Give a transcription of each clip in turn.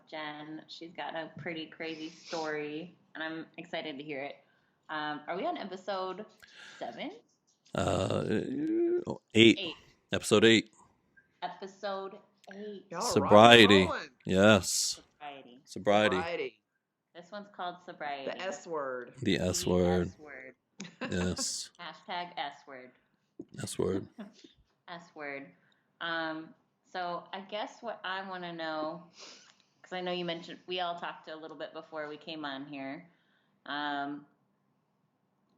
Jen. She's got a pretty crazy story, and I'm excited to hear it. Are we on episode 7? Uh, 8. 8. Episode 8. Episode 8. Y'all are rocking and Sobriety. rolling. Yes. Sobriety. Sobriety. This one's called Sobriety. The S word. The S word. S word. Yes. Hashtag S word. S word. S word. So I guess what I want to know, because I know you mentioned, we all talked a little bit before we came on here. I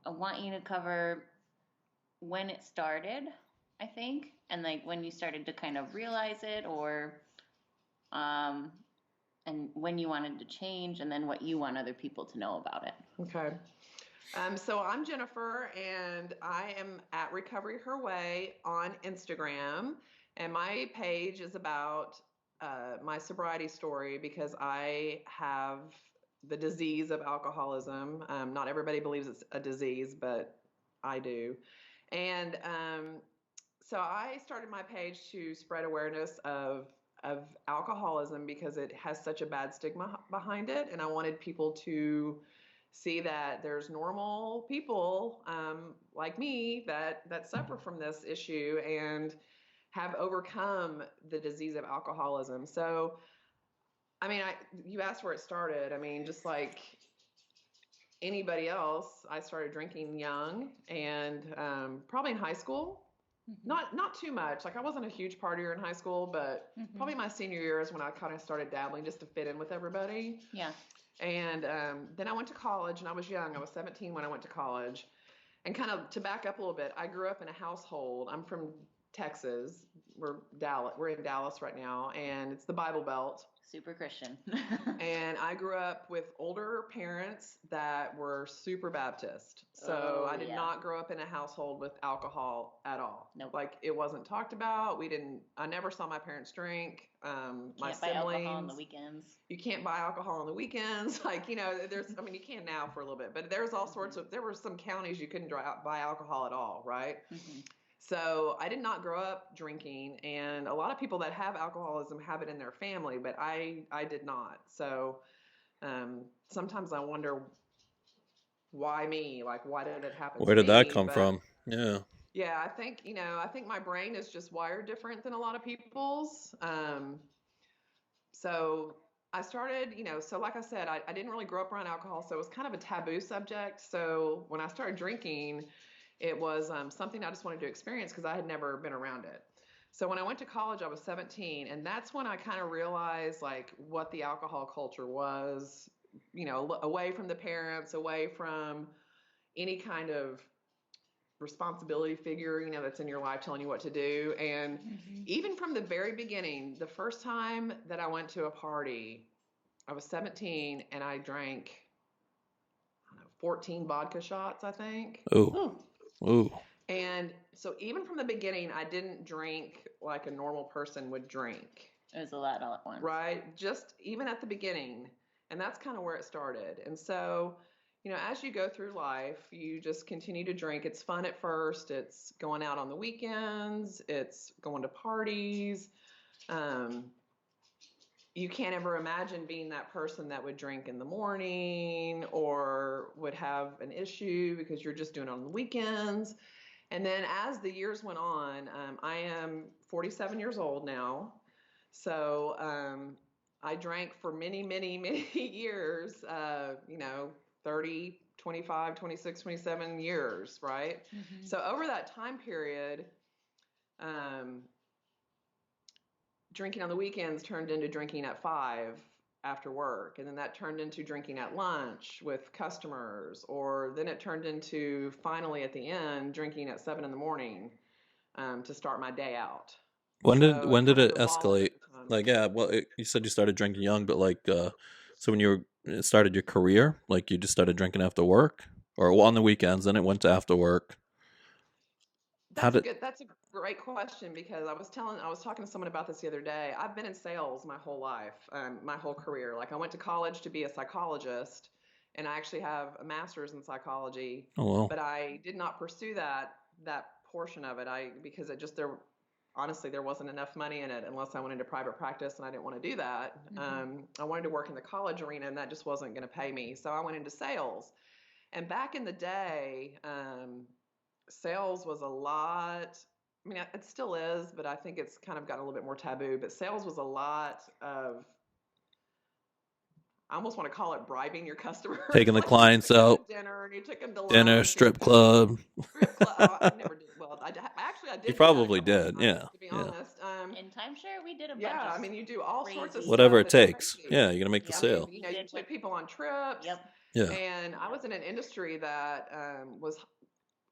want you to cover when it started, I think, and like when you started to kind of realize it, or and when you wanted to change, and then what you want other people to know about it. Okay. So I'm Jennifer, and I am at Recovery Her Way on Instagram, and my page is about my sobriety story because I have the disease of alcoholism. Not everybody believes it's a disease, but I do. And so I started my page to spread awareness of alcoholism because it has such a bad stigma behind it, and I wanted people to see that there's normal people like me that suffer from this issue and have overcome the disease of alcoholism. So, I mean, you asked where it started. I mean, just like anybody else, I started drinking young and probably in high school. Mm-hmm. Not too much. Like I wasn't a huge partier in high school, but probably my senior year is when I kind of started dabbling just to fit in with everybody. Yeah. And then I went to college, and I was young. I was 17 when I went to college. And kind of to back up a little bit, I grew up in a household. I'm from Texas. We're in Dallas right now, and it's the Bible Belt. Super Christian. And I grew up with older parents that were super Baptist. So I did not grow up in a household with alcohol at all. Nope. Like it wasn't talked about. I never saw my parents drink. My siblings. Buy alcohol on the weekends. You can't buy alcohol on the weekends. Like, you can now for a little bit, but there's all sorts of, there were some counties you couldn't buy alcohol at all, right? Mm-hmm. So I did not grow up drinking, and a lot of people that have alcoholism have it in their family, but I did not. So sometimes I wonder why me? Like, why did it happen to me? Where did that come from? Yeah. Yeah, I think my brain is just wired different than a lot of people's. So I started, so like I said, I didn't really grow up around alcohol, so it was kind of a taboo subject. So when I started drinking, it was something I just wanted to experience because I had never been around it. So when I went to college, I was 17, and that's when I kind of realized like what the alcohol culture was, away from the parents, away from any kind of responsibility figure, that's in your life telling you what to do. And even from the very beginning, the first time that I went to a party, I was 17 and I drank 14 vodka shots, I think. Ooh. And so even from the beginning, I didn't drink like a normal person would drink. It was a lot all at once. Right? Just even at the beginning. And that's kind of where it started. And so, as you go through life, you just continue to drink. It's fun at first. It's going out on the weekends. It's going to parties. You can't ever imagine being that person that would drink in the morning or would have an issue because you're just doing it on the weekends. And then as the years went on, I am 47 years old now. So I drank for many, many, many years, 30, 25, 26, 27 years, right? Mm-hmm. So over that time period, drinking on the weekends turned into drinking at 5 after work. And then that turned into drinking at lunch with customers. Or then it turned into finally at the end, drinking at 7 a.m. To start my day out. When did it escalate? Like, yeah, well, you said you started drinking young, but like, so when you started your career, like you just started drinking after work or on the weekends, then it went to after work. That's a great question because I was talking to someone about this the other day. I've been in sales my whole life, my whole career. Like I went to college to be a psychologist, and I actually have a master's in psychology. Oh, wow. But I did not pursue that portion of it. Because it just honestly, there wasn't enough money in it unless I went into private practice, and I didn't want to do that. I wanted to work in the college arena, and that just wasn't going to pay me. So I went into sales. And back in the day, sales was a lot. I mean, it still is, but I think it's kind of gotten a little bit more taboo. But sales was a lot of, I almost want to call it bribing your customers. Taking the Like clients you took them out. to dinner and you took them to Dinner, lunch. strip club. Strip club. Oh, I never did. Well, actually, I You did do that a probably couple of did. times, Yeah. to be Yeah. honest. In timeshare, we did a bunch Yeah, of I mean, you do all sorts of crazy. Whatever stuff. it It's takes. crazy. Yeah, you're gonna make the Yep. I mean, sale. you know, you Did took like, people on trips. yep. Yeah. And I was in an industry that was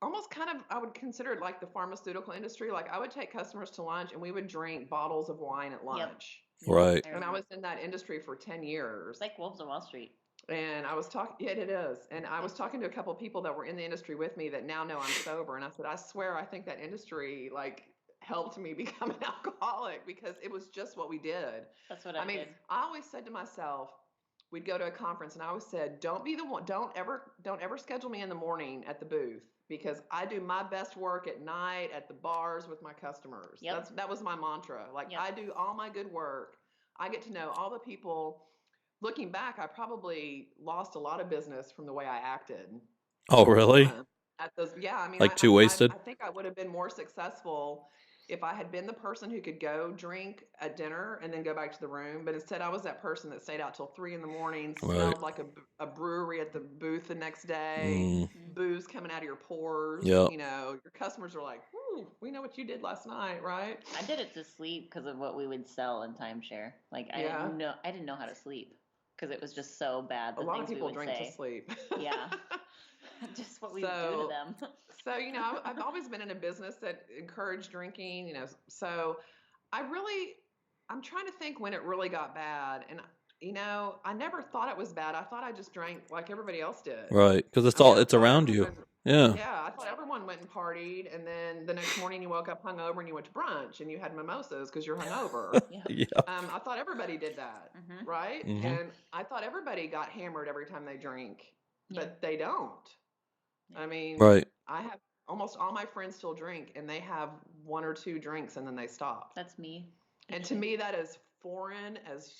almost kind of, I would consider it like the pharmaceutical industry. Like I would take customers to lunch and we would drink bottles of wine at lunch. Right. And I was in that industry for 10 years. It's like Wolves of Wall Street. And I was talking, yeah, it is. And I was talking to a couple of people that were in the industry with me that now know I'm sober. And I said, I swear, I think that industry like helped me become an alcoholic because it was just what we did. That's what I mean, did. I always said to myself, we'd go to a conference and I always said, don't be the one, don't ever schedule me in the morning at the booth because I do my best work at night at the bars with my customers. Yep. That was my mantra. Like Yep. I do all my good work. I get to know all the people. Looking back, I probably lost a lot of business from the way I acted. Oh, really? At those, yeah. I mean, like too wasted? I think I would have been more successful if I had been the person who could go drink at dinner and then go back to the room. But instead, I was that person that stayed out till 3 a.m, smelled like a brewery at the booth the next day, booze coming out of your pores. Yep. You know, your customers are like, "Ooh, we know what you did last night, right?" I did it to sleep because of what we would sell in timeshare. Like I didn't know how to sleep because it was just so bad. A lot of people drink to sleep. Yeah. Just what we do to them. So, you know, I've always been in a business that encouraged drinking, you know, so I'm trying to think when it really got bad. And, you know, I never thought it was bad. I thought I just drank like everybody else did. Right. Because it's around you. Yeah. Yeah. I thought everyone went and partied. And then the next morning you woke up hungover and you went to brunch and you had mimosas because you're hungover. Yeah. I thought everybody did that. Right. And I thought everybody got hammered every time they drink, but they don't. I mean, right. I have almost all my friends still drink and they have 1 or 2 drinks and then they stop. That's me. And to me, that is foreign as,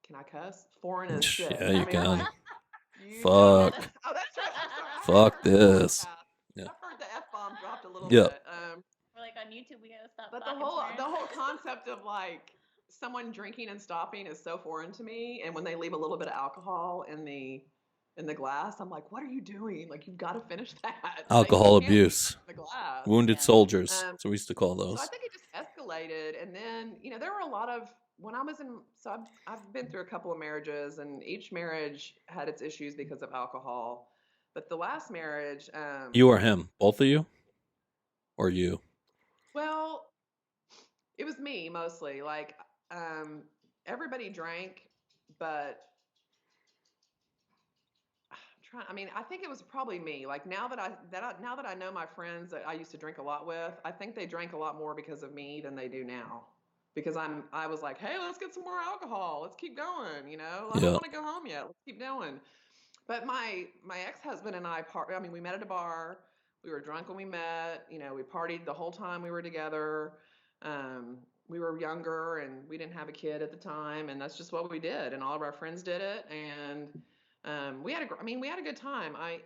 can I cuss? Foreign as shit. Yeah, you can. Like, Fuck. Oh, that's right. I'm sorry. Fuck this. Yeah. I've heard the F-bomb dropped a little bit. We're like on YouTube, we gotta stop. But the whole concept of like someone drinking and stopping is so foreign to me. And when they leave a little bit of alcohol in the glass, I'm like, what are you doing? Like, you've got to finish that. Alcohol abuse. The glass. Wounded soldiers. So we used to call those. So I think it just escalated. And then, you know, there were a lot of, when I was in, so I've been through a couple of marriages and each marriage had its issues because of alcohol. But the last marriage. You or him? Both of you? Or you? Well, it was me mostly. Like, everybody drank, but I mean, I think it was probably me. Like now that I know my friends that I used to drink a lot with, I think they drank a lot more because of me than they do now. Because I was like, hey, let's get some more alcohol. Let's keep going. You know, I don't want to go home yet. Let's keep going. But my ex-husband and I we met at a bar. We were drunk when we met. You know, we partied the whole time we were together. We were younger and we didn't have a kid at the time, and that's just what we did. And all of our friends did it, and we had a good time. I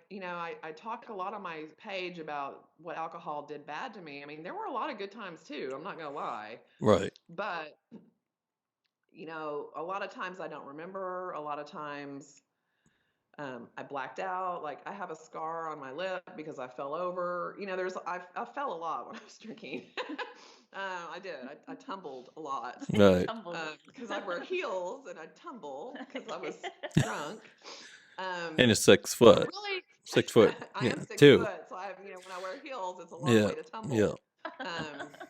talk a lot on my page about what alcohol did bad to me. I mean, there were a lot of good times too. I'm not gonna lie. Right. But you know, a lot of times I don't remember. A lot of times I blacked out. Like I have a scar on my lip because I fell over. You know, I fell a lot when I was drinking. I did. I tumbled a lot. Right. Because I wear heels and I tumble because I was drunk. And you're 6 foot. Really, 6 foot. I am 6 2. foot, so when I wear heels, it's a long way to tumble. Yeah.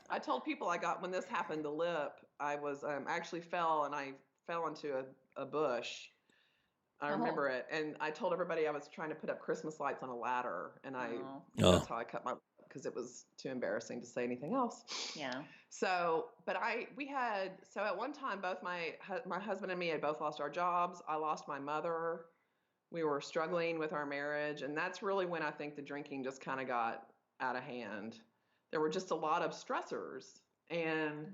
I told people when this happened, the lip, I was actually fell and I fell into a bush. I remember it, and I told everybody I was trying to put up Christmas lights on a ladder, and that's how I cut my, because it was too embarrassing to say anything else. Yeah. So, but at one time, both my husband and me had both lost our jobs. I lost my mother. We were struggling with our marriage, and that's really when I think the drinking just kind of got out of hand. There were just a lot of stressors, And,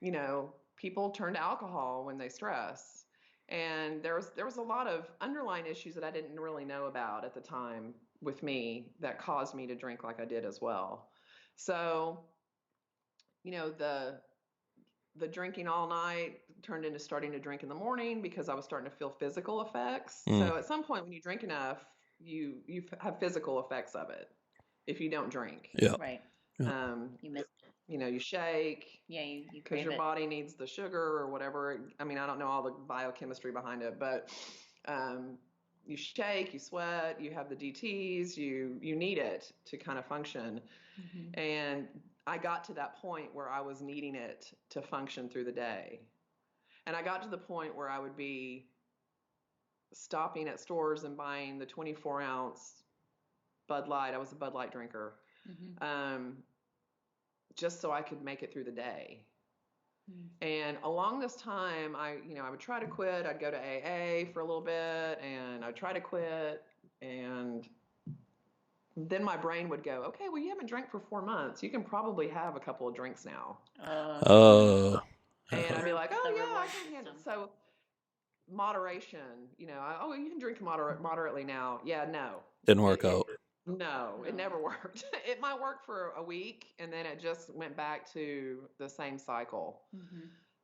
you know, people turn to alcohol when they stress. And there was a lot of underlying issues that I didn't really know about at the time with me that caused me to drink like I did as well. So, you know, the drinking all night turned into starting to drink in the morning because I was starting to feel physical effects. So at some point when you drink enough, you have physical effects of it if you don't drink. Yeah. Right. Yeah. You missed it. You know, you shake. Yeah, you because crave your it. body needs the sugar or whatever. I mean, I don't know all the biochemistry behind it, but you shake, you sweat, you have the DTs, you need it to kind of function. And I got to that point where I was needing it to function through the day. And I got to the point where I would be stopping at stores and buying the 24-ounce Bud Light. I was a Bud Light drinker. Just so I could make it through the day. And along this time, I would try to quit. I'd go to AA for a little bit, and I'd try to quit. And then my brain would go, okay, well, you haven't drank for 4 months. You can probably have a couple of drinks now. Oh. And I'd be like, oh, yeah, I can handle it. So moderation, you can drink moderately now. Yeah, no. Didn't work out. No, it never worked. It might work for a week, and then it just went back to the same cycle.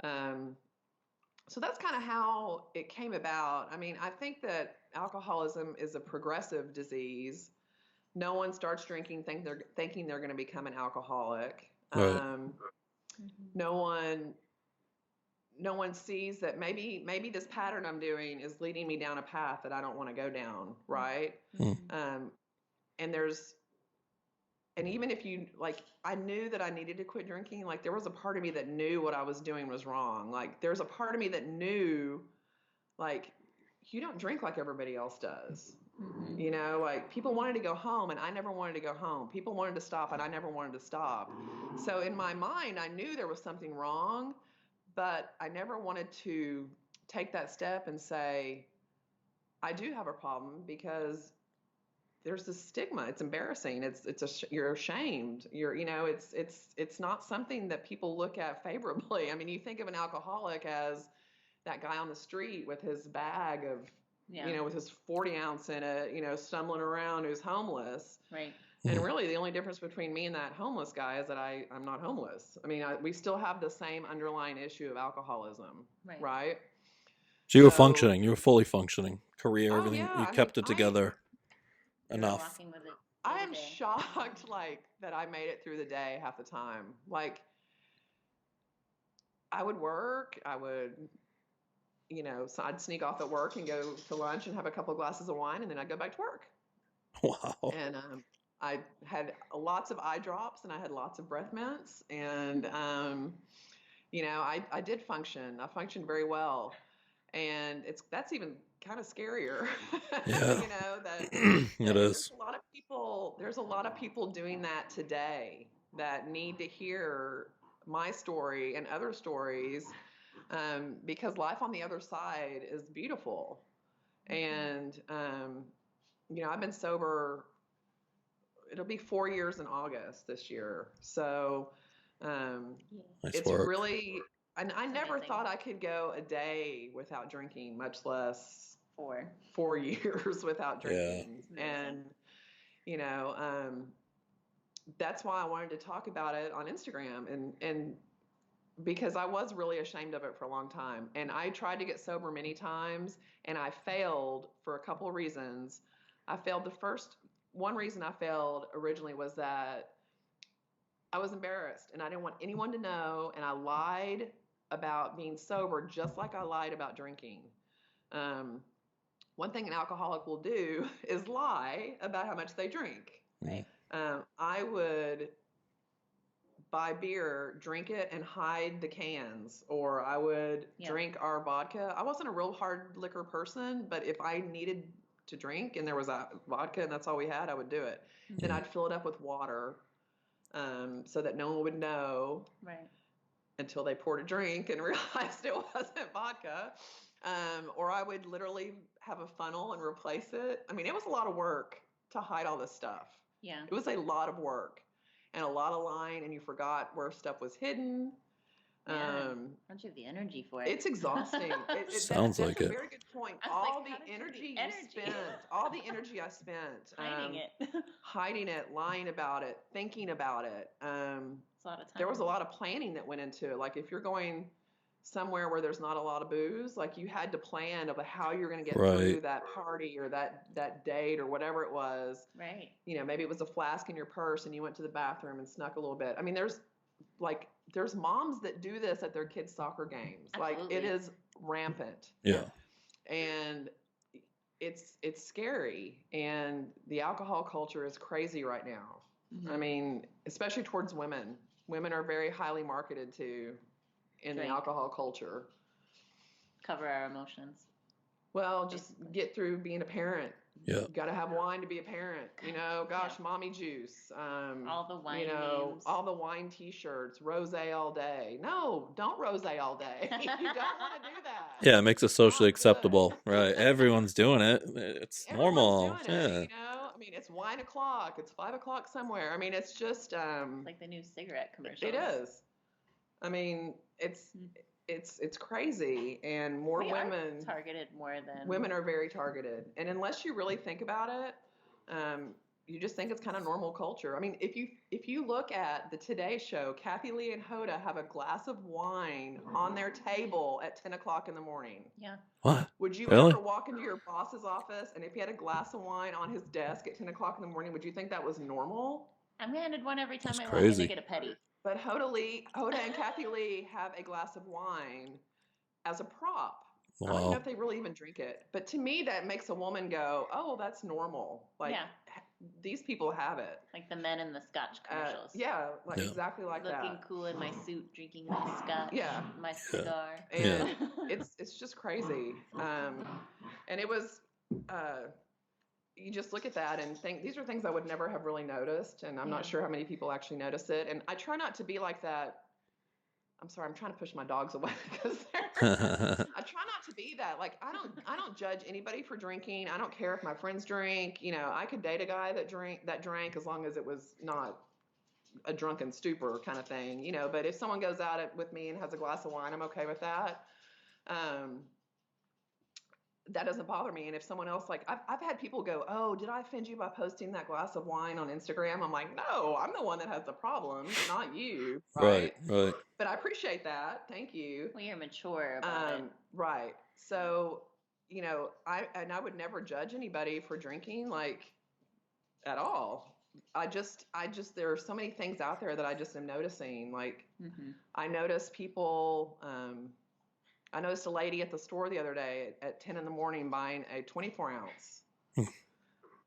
So that's kind of how it came about. I mean, I think that alcoholism is a progressive disease. No one starts drinking thinking they're going to become an alcoholic. Right. No one sees that maybe this pattern I'm doing is leading me down a path that I don't want to go down, right? And even if you, like, I knew that I needed to quit drinking. Like, there was a part of me that knew what I was doing was wrong. Like, there's a part of me that knew, like, you don't drink like everybody else does. Like, people wanted to go home, and I never wanted to go home. People wanted to stop, and I never wanted to stop. So in my mind, I knew there was something wrong, but I never wanted to take that step and say, I do have a problem, because there's this stigma. It's embarrassing. You're ashamed. It's not something that people look at favorably. I mean, you think of an alcoholic as that guy on the street with his bag of, with his 40-ounce in it, stumbling around, who's homeless. Right. And really, the only difference between me and that homeless guy is that I'm not homeless. I mean, we still have the same underlying issue of alcoholism, right? So you were functioning. You were fully functioning. Career, everything. Yeah, You kept it together enough. I am shocked, like, that I made it through the day half the time. Like, I would work. I would, so I'd sneak off at work and go to lunch and have a couple of glasses of wine, and then I'd go back to work. Wow. And I had lots of eye drops, and I had lots of breath mints, and I did function. I functioned very well, and that's even kind of scarier. Yeah. It is. There's a lot of people doing that today that need to hear my story and other stories, because life on the other side is beautiful. And I've been sober. It'll be 4 years in August this year. So Nice it's work. really, and I never thought I could go a day without drinking, much less 4 years without drinking. Yeah. And that's why I wanted to talk about it on Instagram, and because I was really ashamed of it for a long time. And I tried to get sober many times, and I failed for a couple of reasons. One reason I failed originally was that I was embarrassed, and I didn't want anyone to know, and I lied about being sober just like I lied about drinking. One thing an alcoholic will do is lie about how much they drink. Right. I would buy beer, drink it, and hide the cans, or I would drink our vodka. I wasn't a real hard liquor person, but if I needed to drink and there was a vodka and that's all we had, I would do it. Then I'd fill it up with water, so that no one would know. Right. Until they poured a drink and realized it wasn't vodka. Or I would literally have a funnel and replace it. I mean, it was a lot of work to hide all this stuff. Yeah. It was a lot of work. and a lot of lying, and you forgot where stuff was hidden. Don't you have the energy for it? It's exhausting. Sounds that's like a it. very good point. I was All like, the how did you have energy the you spent, all the energy I spent hiding it, lying about it, thinking about it. It's a lot of time. There was a lot of planning that went into it. Like if you're going somewhere where there's not a lot of booze, like you had to plan of how you're going to get through that party or that date or whatever it was. Right. You know, maybe it was a flask in your purse and you went to the bathroom and snuck a little bit. I mean, there's moms that do this at their kids' soccer games. Absolutely. Like it is rampant. Yeah. And it's scary. And the alcohol culture is crazy right now. Mm-hmm. I mean, especially towards women. Women are very highly marketed to in the alcohol culture. Cover our emotions. Well, just get through being a parent. Yeah. Got to have wine to be a parent. You know, gosh, mommy juice. All the wine names. All the wine T-shirts. Rosé all day. No, don't rosé all day. You don't want to do that. Yeah, it makes it socially acceptable, right? Everyone's doing it. It's normal. Doing it, you know, I mean, it's wine o'clock. It's 5 o'clock somewhere. I mean, it's just like the new cigarette commercials. It is. I mean, it's crazy, and more women are targeted more than women are very targeted, and unless you really think about it, you just think it's kind of normal culture. I mean, if you look at the Today Show, Kathy Lee and Hoda have a glass of wine on their table at 10 o'clock in the morning. Yeah. What? Would you Really? ever walk into your boss's office and if he had a glass of wine on his desk at 10 o'clock in the morning, would you think that was normal? I'm handed one every time That's I crazy. walk in to get a petty. But Hoda and Kathy Lee have a glass of wine as a prop. Wow. I don't know if they really even drink it. But to me, that makes a woman go, oh, that's normal. Like, these people have it. Like the men in the Scotch commercials. Exactly like that. Looking cool in my suit, drinking my Scotch, my cigar. And it's just crazy. And it was... you just look at that and think these are things I would never have really noticed, and I'm not sure how many people actually notice it. And I try not to be like that. I'm sorry, I'm trying to push my dogs away because I try not to be that. Like I don't judge anybody for drinking. I don't care if my friends drink. You know, I could date a guy that drank as long as it was not a drunken stupor kind of thing. You know, but if someone goes out with me and has a glass of wine, I'm okay with that. That doesn't bother me. And if someone else, like, I've had people go, oh, did I offend you by posting that glass of wine on Instagram? I'm like, no, I'm the one that has the problem, not you. Right. But I appreciate that. Thank you. Well, you're mature about it. Right. So, you know, I would never judge anybody for drinking, like, at all. I just, there are so many things out there that I just am noticing. Like, I notice people, I noticed a lady at the store the other day at 10 in the morning buying a 24 ounce.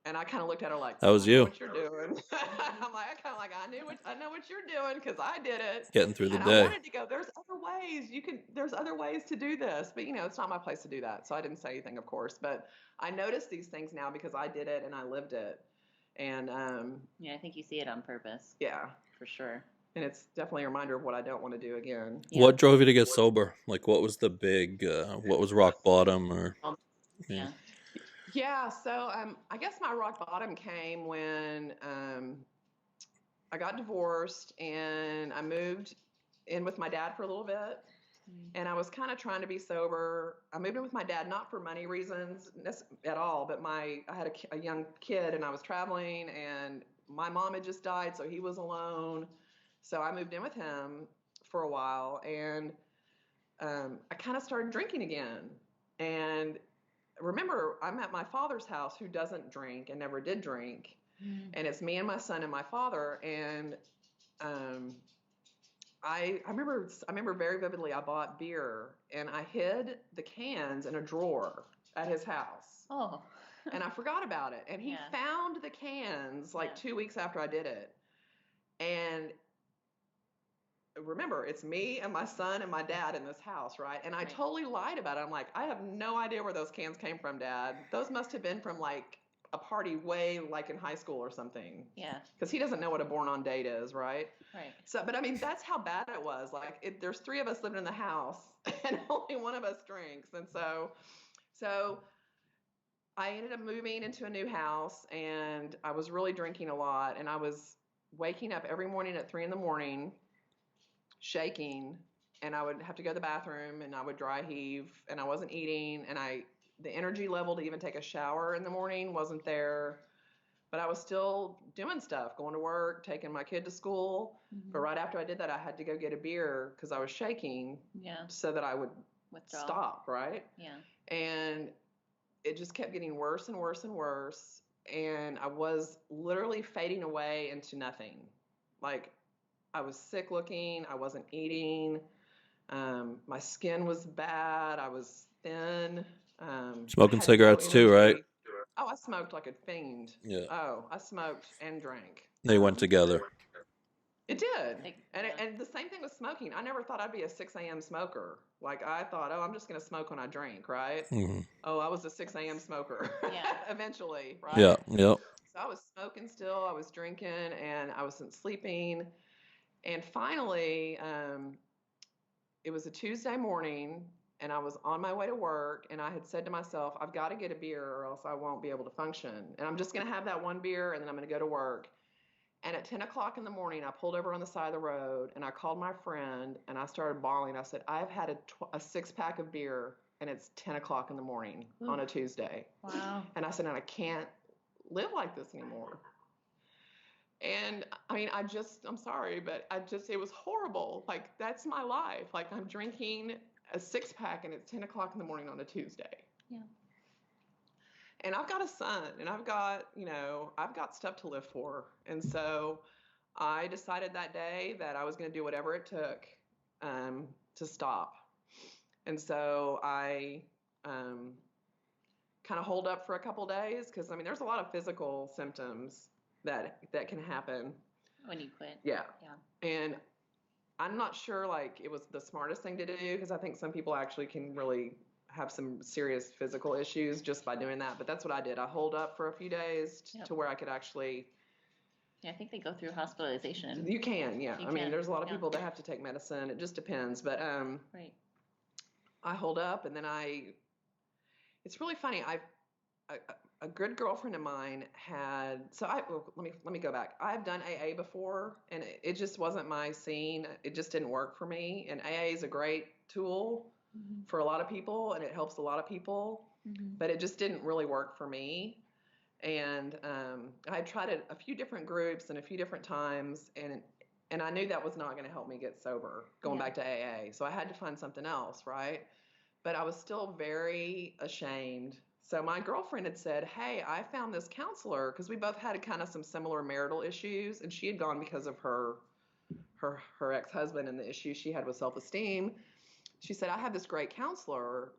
And I kind of looked at her like, that was you. I know what you're doing. I'm like, I know what you're doing because I did it. Getting through the and day. I wanted to go, there's other ways to do this. But, you know, it's not my place to do that. So I didn't say anything, of course. But I notice these things now because I did it and I lived it. And I think you see it on purpose. Yeah. For sure. And it's definitely a reminder of what I don't want to do again. Yeah. What drove you to get sober? Like, what was the big, what was rock bottom? Or Yeah, so I guess my rock bottom came when I got divorced and I moved in with my dad for a little bit. And I was kind of trying to be sober. I moved in with my dad, not for money reasons at all, but I had a young kid and I was traveling and my mom had just died, so he was alone. So I moved in with him for a while, and I kind of started drinking again. And remember, I'm at my father's house who doesn't drink and never did drink. And it's me and my son and my father. And I remember very vividly, I bought beer and I hid the cans in a drawer at his house. Oh. And I forgot about it. And he found the cans like 2 weeks after I did it. And remember, it's me and my son and my dad in this house, right? And I totally lied about it. I'm like, I have no idea where those cans came from, Dad. Those must have been from like a party way like in high school or something. Yeah. Because he doesn't know what a born on date is, right? Right. So, but I mean, that's how bad it was. Like, there's 3 of us living in the house and only one of us drinks. And so I ended up moving into a new house and I was really drinking a lot and I was waking up every morning at 3 a.m, shaking, and I would have to go to the bathroom, and I would dry heave, and I wasn't eating, and the energy level to even take a shower in the morning wasn't there. But I was still doing stuff, going to work, taking my kid to school. But right after I did that, I had to go get a beer because I was shaking. Yeah. So that I would Withdraw. stop, right? Yeah. And it just kept getting worse and worse and worse. And I was literally fading away into nothing. Like, I was sick looking. I wasn't eating. My skin was bad. I was thin. Smoking I had cigarettes no too, right? energy. Oh, I smoked like a fiend. Yeah. Oh, I smoked and drank. They went together. It did. Yeah. And the same thing with smoking. I never thought I'd be a 6 a.m. smoker. Like, I thought, oh, I'm just going to smoke when I drink, right? Mm-hmm. Oh, I was a 6 a.m. smoker. Yeah. Eventually, right? Yeah. Yep. So I was smoking still. I was drinking, and I wasn't sleeping. And finally, it was a Tuesday morning, and I was on my way to work, and I had said to myself, I've got to get a beer or else I won't be able to function. And I'm just going to have that one beer, and then I'm going to go to work. And at 10 o'clock in the morning, I pulled over on the side of the road, and I called my friend, and I started bawling. I said, I've had a six-pack of beer, and it's 10 o'clock in the morning on a Tuesday. Wow. And I said, and I can't live like this anymore. And I mean, I'm sorry, but it was horrible. Like, that's my life. Like, I'm drinking a six-pack, and it's 10 o'clock in the morning on a Tuesday. Yeah. And I've got a son, and I've got stuff to live for. And so I decided that day that I was going to do whatever it took to stop. And so I kind of holed up for a couple days because, I mean, there's a lot of physical symptoms that can happen when you quit. Yeah. Yeah. And I'm not sure, like, it was the smartest thing to do because I think some people actually can really have some serious physical issues just by doing that. But that's what I did. I holed up for a few days to where I could actually. Yeah, I think they go through hospitalization. You can, yeah. I mean, there's a lot of Yeah. people that have to take medicine. It just depends. But Right. I holed up, and then it's really funny. A good girlfriend of mine let me go back. I've done AA before, and it just wasn't my scene. It just didn't work for me. And AA is a great tool for a lot of people, and it helps a lot of people, but it just didn't really work for me. And I tried it a few different groups and a few different times, and I knew that was not going to help me get sober going back to AA. So I had to find something else, right? But I was still very ashamed. So my girlfriend had said, hey, I found this counselor, because we both had kind of some similar marital issues, and she had gone because of her ex-husband and the issues she had with self-esteem. She said, I have this great counselor.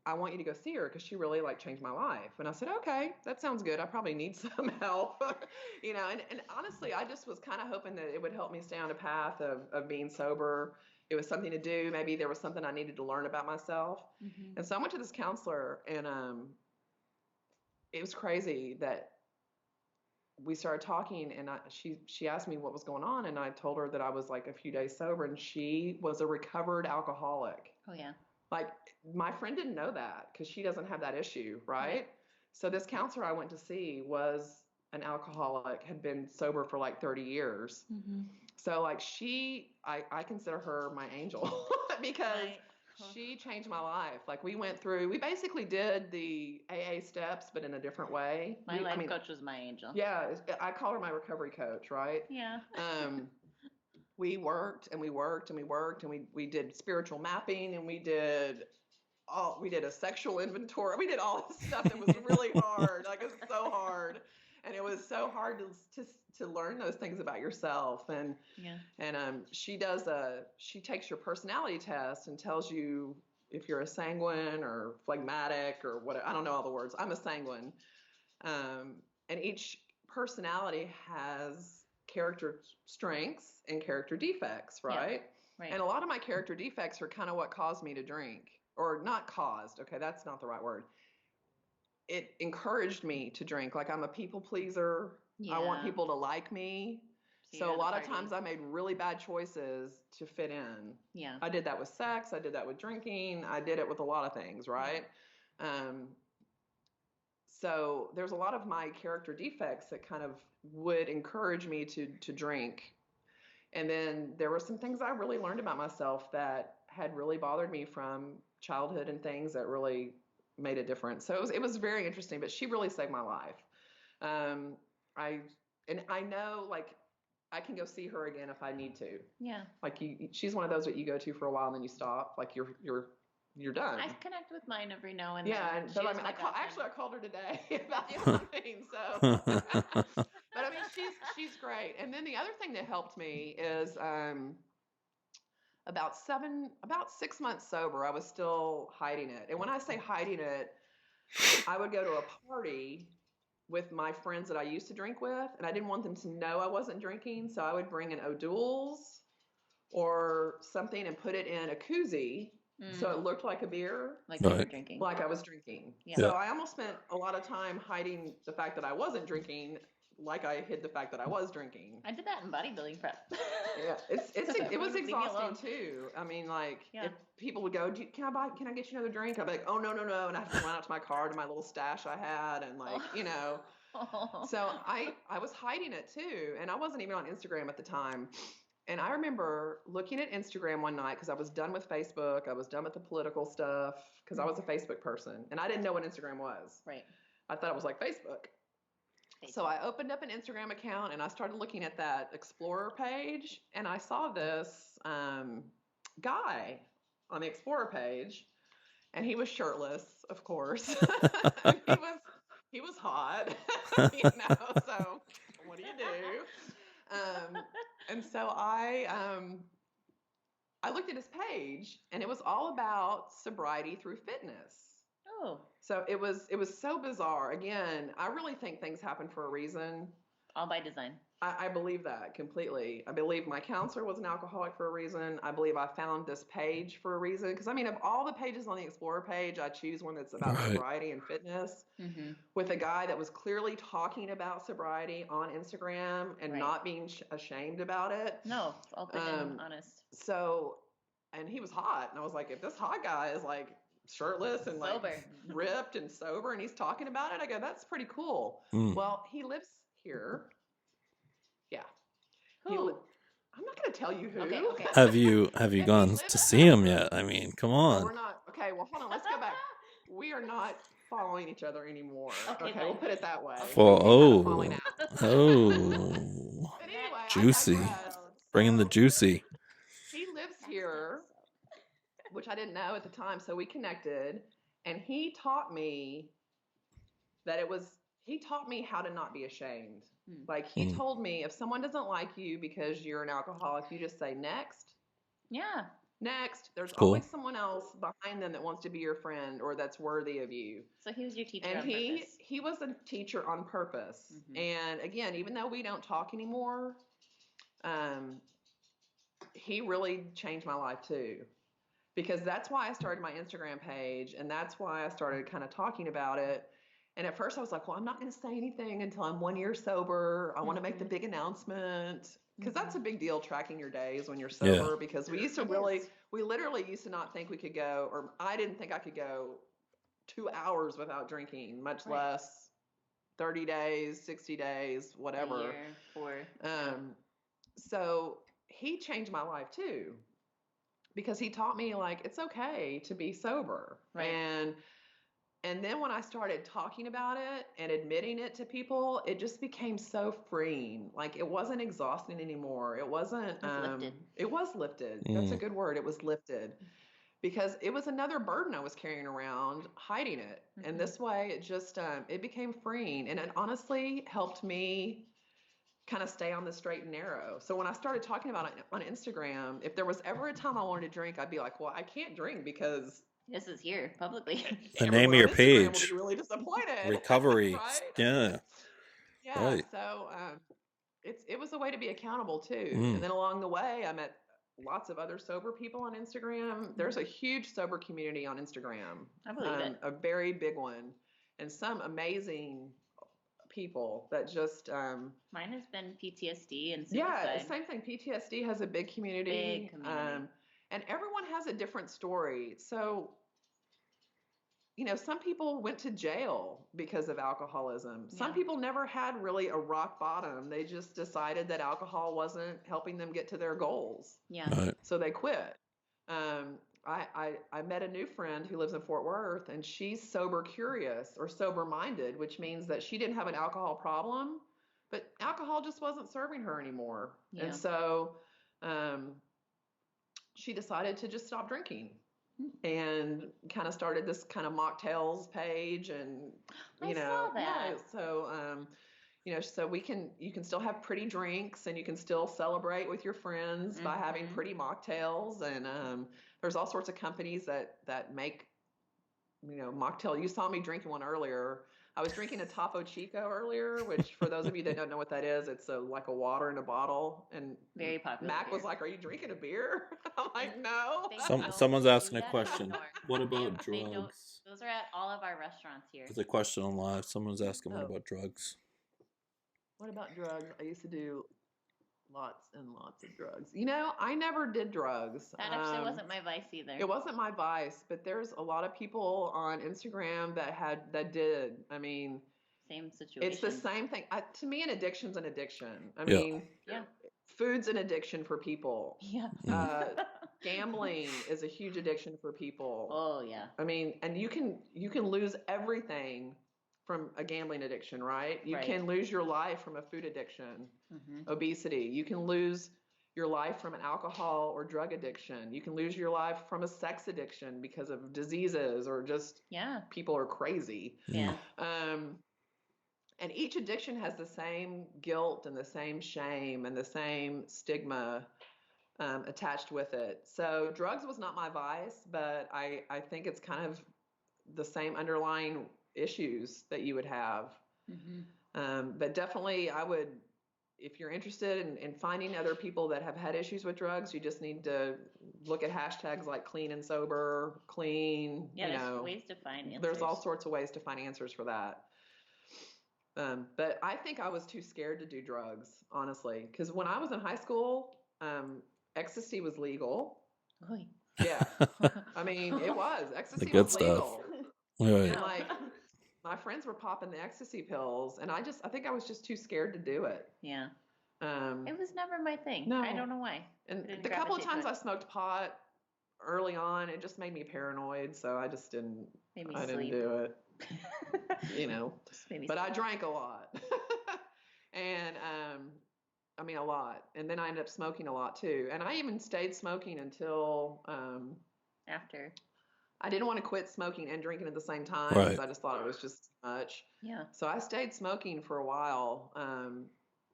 I want you to go see her because she really changed my life. And I said, okay, that sounds good. I probably need some help. And honestly, I just was kind of hoping that it would help me stay on a path of being sober. It was something to do. Maybe there was something I needed to learn about myself. And so I went to this counselor, and it was crazy that we started talking, and she asked me what was going on, and I told her that I was a few days sober, and she was a recovered alcoholic. Oh, yeah. My friend didn't know that because she doesn't have that issue, right? So this counselor I went to see was an alcoholic, had been sober for 30 years. So I consider her my angel because she changed my life. We basically did the AA steps, but in a different way. My life coach was my angel. Yeah, I call her my recovery coach, right? Yeah. We worked and we worked and we worked, and we did spiritual mapping, and we did a sexual inventory. We did all this stuff that was really hard. It was so hard. And it was so hard to learn those things about yourself. And she takes your personality test and tells you if you're a sanguine or phlegmatic or what. I don't know all the words. I'm a sanguine. And each personality has character strengths and character defects, right? Yeah, right. And a lot of my character defects are kind of what caused me to drink. Or not caused. Okay, that's not the right word. It encouraged me to drink. I'm a people pleaser. Yeah. I want people to like me. So a lot of times I made really bad choices to fit in. Yeah. I did that with sex. I did that with drinking. I did it with a lot of things, right? So there's a lot of my character defects that kind of would encourage me to drink. And then there were some things I really learned about myself that had really bothered me from childhood and things that really made a difference. So it was very interesting, but she really saved my life. Um, I know, like, I can go see her again if I need to. Yeah. Like she's one of those that you go to for a while and then you stop. Like you're done. I connect with mine every now and then. Yeah, but I mean, I called her today about something. So, but I mean, she's great. And then the other thing that helped me is about 6 months sober, I was still hiding it. And when I say hiding it, I would go to a party with my friends that I used to drink with, and I didn't want them to know I wasn't drinking, so I would bring an O'Doul's or something and put it in a koozie so it looked like a beer. Like you were drinking. Like I was drinking. Yeah. So I almost spent a lot of time hiding the fact that I wasn't drinking, like I hid the fact that I was drinking. I did that in bodybuilding prep. Yeah, it was exhausting too. I mean, like if people would go, can I get you another drink? I'd be like, oh no, and I have to run out to my car to my little stash I had, and like So I was hiding it too, and I wasn't even on Instagram at the time. And I remember looking at Instagram one night because I was done with Facebook. I was done with the political stuff because I was a Facebook person, and I didn't know what Instagram was. Right. I thought it was like Facebook. So I opened up an Instagram account and I started looking at that Explorer page, and I saw this guy on the Explorer page, and he was shirtless, of course. he was hot, so what do you do? And so I looked at his page, and it was all about sobriety through fitness. Oh. So it was so bizarre. Again, I really think things happen for a reason. All by design. I believe that completely. I believe my counselor was an alcoholic for a reason. I believe I found this page for a reason. Because, I mean, of all the pages on the Explorer page, I choose one that's about sobriety and fitness with a guy that was clearly talking about sobriety on Instagram and not being ashamed about it. No, open and honest. So, and he was hot. And I was like, if this hot guy is like shirtless and like ripped and sober and he's talking about it, I go, that's pretty cool. Well, he lives here. Yeah. Who? I'm not going to tell you who. Okay. Have you gone to see him yet? I mean, come on. No, we're not. Okay, well, hold on. Let's go back. We are not following each other anymore. Okay, we'll put it that way. Anyway, juicy. Bring in the juicy. He lives here, which I didn't know at the time, so we connected, and he taught me how to not be ashamed. Like, he told me if someone doesn't like you because you're an alcoholic, you just say next. Yeah. Next. There's always someone else behind them that wants to be your friend or that's worthy of you. So he was your teacher and on purpose. He was a teacher on purpose. And again, even though we don't talk anymore, he really changed my life too. Because that's why I started my Instagram page, and that's why I started kind of talking about it. And at first I was like, well, I'm not going to say anything until I'm 1 year sober. I want to make the big announcement. Because that's a big deal, tracking your days when you're sober. Because we literally used to not think we could go, or I didn't think I could go 2 hours without drinking, much less 30 days, 60 days, whatever. A year, 4. So he changed my life too. Because he taught me, like, it's okay to be sober. Right. And then when I started talking about it and admitting it to people, it just became so freeing. Like, it wasn't exhausting anymore. It wasn't. Lifted. It was lifted. That's a good word. It was lifted. Because it was another burden I was carrying around, hiding it. And this way, it just, it became freeing. And it honestly helped me kind of stay on the straight and narrow. So when I started talking about it on Instagram, if there was ever a time I wanted to drink, I'd be like, well, I can't drink because this is here publicly. The name of your page. Will be really disappointed. Recovery. Right? Yeah. Yeah. Right. So it was a way to be accountable too. And then along the way, I met lots of other sober people on Instagram. There's a huge sober community on Instagram. I believe it. A very big one, and some amazing people that just mine has been PTSD and suicide. Yeah, same thing. PTSD has a big community. And everyone has a different story. So some people went to jail because of alcoholism. Some Yeah. people never had really a rock bottom. They just decided that alcohol wasn't helping them get to their goals. Yeah. Right. So they quit. I met a new friend who lives in Fort Worth, and she's sober curious or sober minded, which means that she didn't have an alcohol problem, but alcohol just wasn't serving her anymore. Yeah. And so she decided to just stop drinking and kind of started this kind of mocktails page. And I saw that. so you can still have pretty drinks, and you can still celebrate with your friends by having pretty mocktails. And there's all sorts of companies that make mocktail. You saw me drinking one earlier. I was drinking a Topo Chico earlier, which for those of you that don't know what that is, it's like a water in a bottle. And Very popular. Mac beer. was like, "Are you drinking a beer?" I'm like, "No." They don't Someone's do asking a that question. anymore. What about They don't- drugs? Those are at all of our restaurants here. There's a question on live. Someone's asking what Oh. about drugs. What about drugs? I used to do lots and lots of drugs. I never did drugs. That actually wasn't my vice either. It wasn't my vice, but there's a lot of people on Instagram that did. I mean, Same situation. it's the same thing. To me, an addiction's an addiction. I Yeah. mean, Yeah. food's an addiction for people. Yeah. Gambling is a huge addiction for people. Oh yeah. I mean, and you can lose everything from a gambling addiction, right? You Right. can lose your life from a food addiction, obesity. You can lose your life from an alcohol or drug addiction. You can lose your life from a sex addiction because of diseases or just people are crazy. Yeah. And each addiction has the same guilt and the same shame and the same stigma attached with it. So drugs was not my vice, but I think it's kind of the same underlying issues that you would have. But definitely I would, if you're interested in finding other people that have had issues with drugs, you just need to look at hashtags like clean and sober, clean. Yeah, there's ways to find answers. There's all sorts of ways to find answers for that. But I think I was too scared to do drugs, honestly, because when I was in high school, ecstasy was legal. Oy. Yeah, I mean it was. Ecstasy The good was stuff. legal. Right. And like my friends were popping the ecstasy pills, and I think I was just too scared to do it. Yeah. It was never my thing. No. I don't know why. And Didn't the couple of gravitate times to I it. smoked pot early on, it just made me paranoid, so I just didn't. Made me I sleep. didn't do it. Just made me But I sleep. drank a lot, and I mean a lot, and then I ended up smoking a lot too. And I even stayed smoking until After. I didn't want to quit smoking and drinking at the same time. Right. Because I just thought it was just too much. Yeah. So I stayed smoking for a while,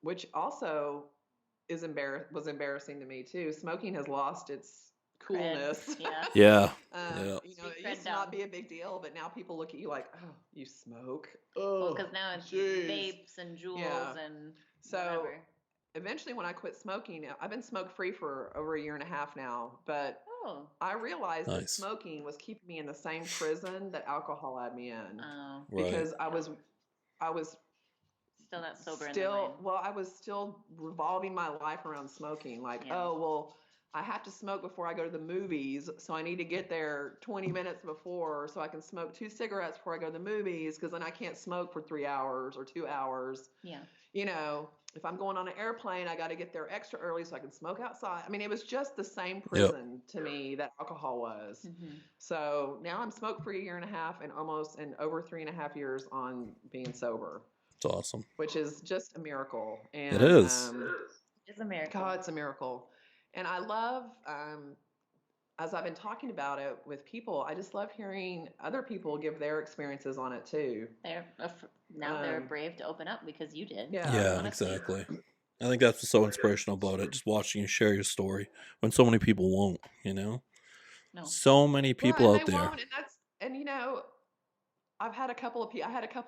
which also was embarrassing to me too. Smoking has lost its coolness. Yeah. Yeah. It used to not be a big deal, but now people look at you like, "Oh, you smoke." Oh, Because now it's geez. vapes and Juuls and So whatever. eventually, when I quit smoking, I've been smoke free for over a year and a half now, but Oh. I realized that Nice. smoking was keeping me in the same prison that alcohol had me in. Oh. Right. Because I was Still not sober in the still, mind. well, I was still revolving my life around smoking. Like, Yeah. oh, well, I have to smoke before I go to the movies, so I need to get there 20 minutes before so I can smoke 2 cigarettes before I go to the movies, because then I can't smoke for 3 hours or 2 hours. Yeah. If I'm going on an airplane, I got to get there extra early so I can smoke outside. I mean, it was just the same prison to me that alcohol was. So now I'm smoke free a year and a half and over 3.5 years on being sober. It's awesome. Which is just a miracle. And, It is. It's a miracle. God, it's a miracle. And I love, as I've been talking about it with people, I just love hearing other people give their experiences on it too. They're brave to open up because you did. Yeah, honestly. exactly. I think that's what's so inspirational about it. Just watching you share your story when so many people won't. No. So many people Well, out there. I've had a couple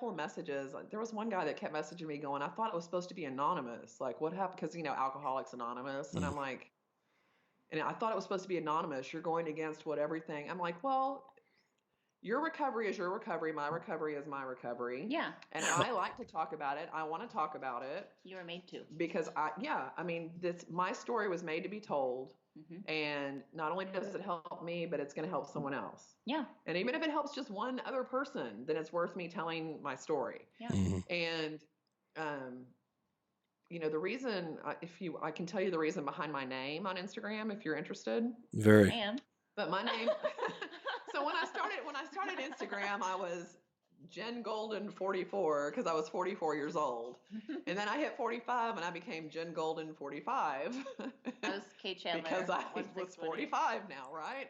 of messages. There was one guy that kept messaging me going, I thought it was supposed to be anonymous. Like, what happened? Because, Alcoholics Anonymous. And I'm like, and I thought it was supposed to be anonymous. You're going against what everything. I'm like, well, your recovery is your recovery. My recovery is my recovery. Yeah. And I like to talk about it. I want to talk about it. You were made to. Because my story was made to be told. Mm-hmm. And not only does it help me, but it's going to help someone else. Yeah. And even if it helps just one other person, then it's worth me telling my story. Yeah. Mm-hmm. And, the reason, I can tell you the reason behind my name on Instagram, if you're interested. Very. I am. But my name, so when I started Instagram, I was Jen Golden 44 because I was 44 years old. And then I hit 45 and I became Jen Golden 45. I was Kate Chandler. Because I was 45 now, right?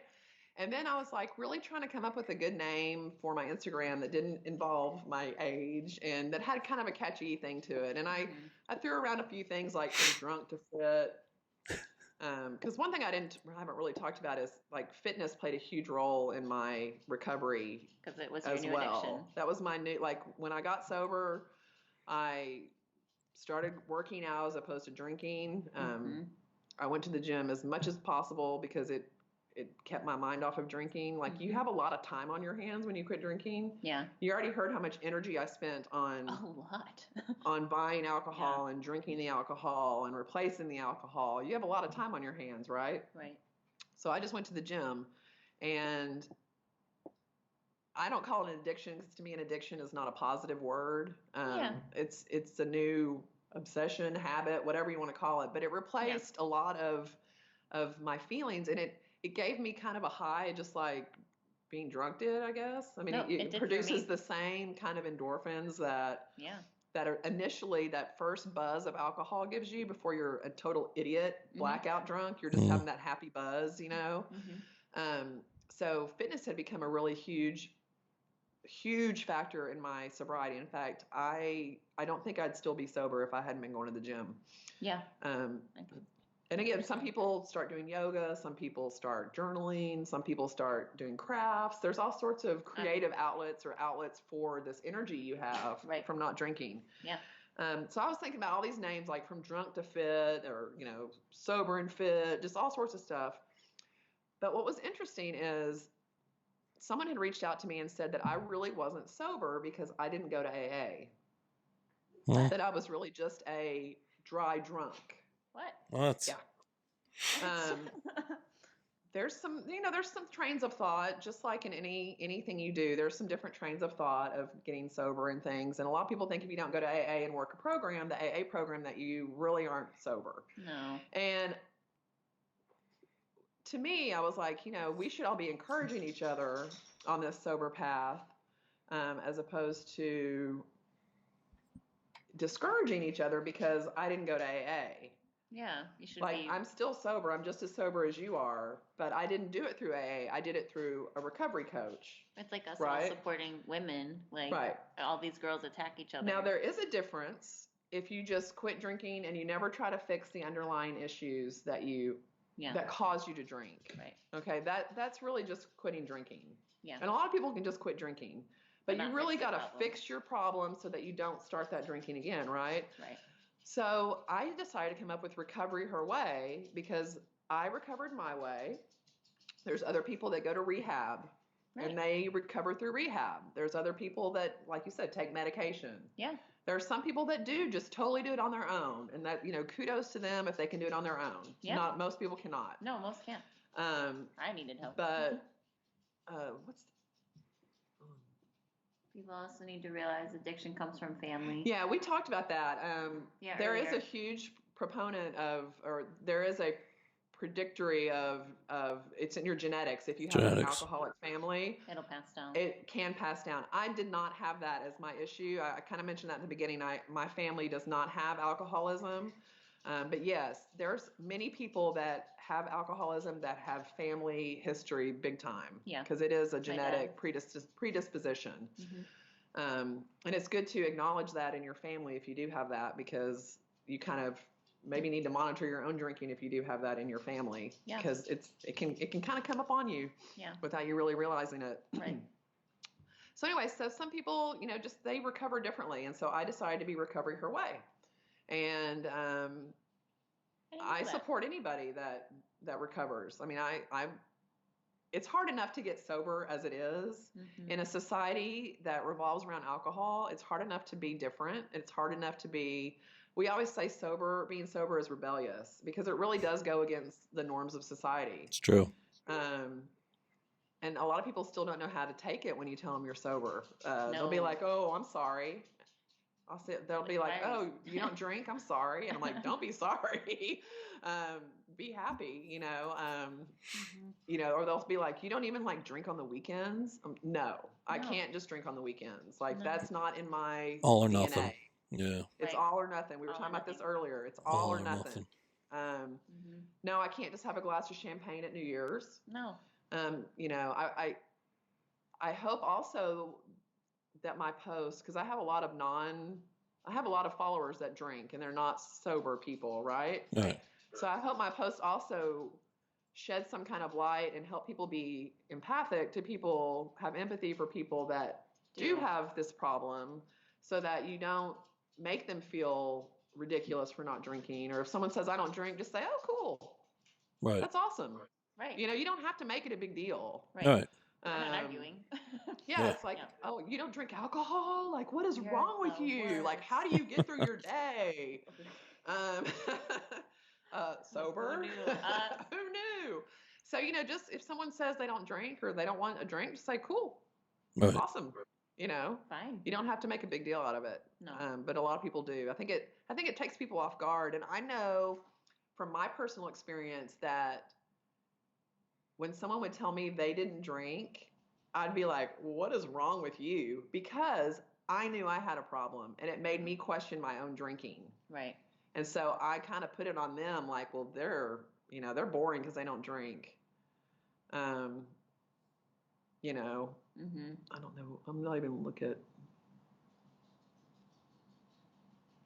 And then I was like really trying to come up with a good name for my Instagram that didn't involve my age and that had kind of a catchy thing to it. And I threw around a few things like from drunk to fit. Because one thing I haven't really talked about is like fitness played a huge role in my recovery. Because it was your new addiction. That was my new, like when I got sober, I started working out as opposed to drinking. I went to the gym as much as possible because it kept my mind off of drinking. Like you have a lot of time on your hands when you quit drinking. Yeah. You already heard how much energy I spent on a lot on buying alcohol and drinking the alcohol and replacing the alcohol. You have a lot of time on your hands, right? Right. So I just went to the gym, and I don't call it an addiction because to me an addiction is not a positive word. It's a new obsession, habit, whatever you want to call it, but it replaced a lot of my feelings, and it gave me kind of a high, just like being drunk did, I guess. I mean, it produces the same kind of endorphins that are initially that first buzz of alcohol gives you before you're a total idiot, blackout drunk. You're just having that happy buzz, So fitness had become a really huge factor in my sobriety. In fact, I don't think I'd still be sober if I hadn't been going to the gym. Yeah. And again, some people start doing yoga, some people start journaling, some people start doing crafts. There's all sorts of creative outlets or outlets for this energy you have from not drinking. Yeah. So I was thinking about all these names, like from drunk to fit, or sober and fit, just all sorts of stuff. But what was interesting is someone had reached out to me and said that I really wasn't sober because I didn't go to AA. That I was really just a dry drunk. What? Yeah. There's some trains of thought, just like in anything you do, there's some different trains of thought of getting sober and things. And a lot of people think if you don't go to AA and work a program, the AA program, that you really aren't sober. No. And to me, I was like, we should all be encouraging each other on this sober path, as opposed to discouraging each other because I didn't go to AA. Yeah, you should I'm still sober. I'm just as sober as you are, but I didn't do it through AA. I did it through a recovery coach. It's like us all supporting women. All these girls attack each other. Now, there is a difference if you just quit drinking and you never try to fix the underlying issues that cause you to drink. Right. Okay, that's really just quitting drinking. Yeah. And a lot of people can just quit drinking. But you really got to fix your problem so that you don't start that drinking again, right? Right. So I decided to come up with Recovery Her Way because I recovered my way. There's other people that go to rehab and they recover through rehab. There's other people that, like you said, take medication. Yeah. There are some people that just totally do it on their own, and that, kudos to them if they can do it on their own. Yeah. Most people cannot. No, most can't. I needed help. But people also need to realize addiction comes from family. Yeah, we talked about that. There is a huge proponent there is a predictory of it's in your genetics. If you have an alcoholic family, it'll pass down. It can pass down. I did not have that as my issue. I kind of mentioned that in the beginning. My family does not have alcoholism. But yes, there's many people that have alcoholism that have family history big time. Yeah. Because it is a genetic predisposition. Mm-hmm. And it's good to acknowledge that in your family if you do have that, because you kind of maybe need to monitor your own drinking if you do have that in your family. Yeah. Because it can kind of come up on you. Yeah. Without you really realizing it. Right. So anyway, so some people, they recover differently. And so I decided to be Recovery Her Way. And I support anybody that recovers. I mean, it's hard enough to get sober as it is. In a society that revolves around alcohol. It's hard enough to be different. It's hard enough to be, we always say being sober is rebellious because it really does go against the norms of society. It's true. And a lot of people still don't know how to take it when you tell them you're sober. They'll be like, oh, I'm sorry. They'll be like, oh, you don't drink? I'm sorry. And I'm like, don't be sorry. Be happy, or they'll be like, you don't even like drink on the weekends? No, I can't just drink on the weekends. Like that's not in my all or DNA. nothing. Yeah. It's all or nothing. We were talking about this earlier. It's all or nothing. No, I can't just have a glass of champagne at New Year's. No. I hope also that my posts, because I have a lot of followers that drink and they're not sober people, right? Right. So I hope my posts also shed some kind of light and help people be empathic to people, have empathy for people that do have this problem, so that you don't make them feel ridiculous for not drinking. Or if someone says, I don't drink, just say, oh, cool. Right. That's awesome. Right. You don't have to make it a big deal. Right. We're not arguing. It's like, oh, you don't drink alcohol? Like, what is wrong with you? Worst. Like, how do you get through your day? Sober? Who knew? So, just if someone says they don't drink or they don't want a drink, just say, cool. Right. Awesome. Fine. You don't have to make a big deal out of it. No. But a lot of people do. I think it takes people off guard. And I know from my personal experience that when someone would tell me they didn't drink, I'd be like, what is wrong with you? Because I knew I had a problem and it made me question my own drinking. Right. And so I kind of put it on them like, well, they're boring because they don't drink. I don't know. I'm not even look at.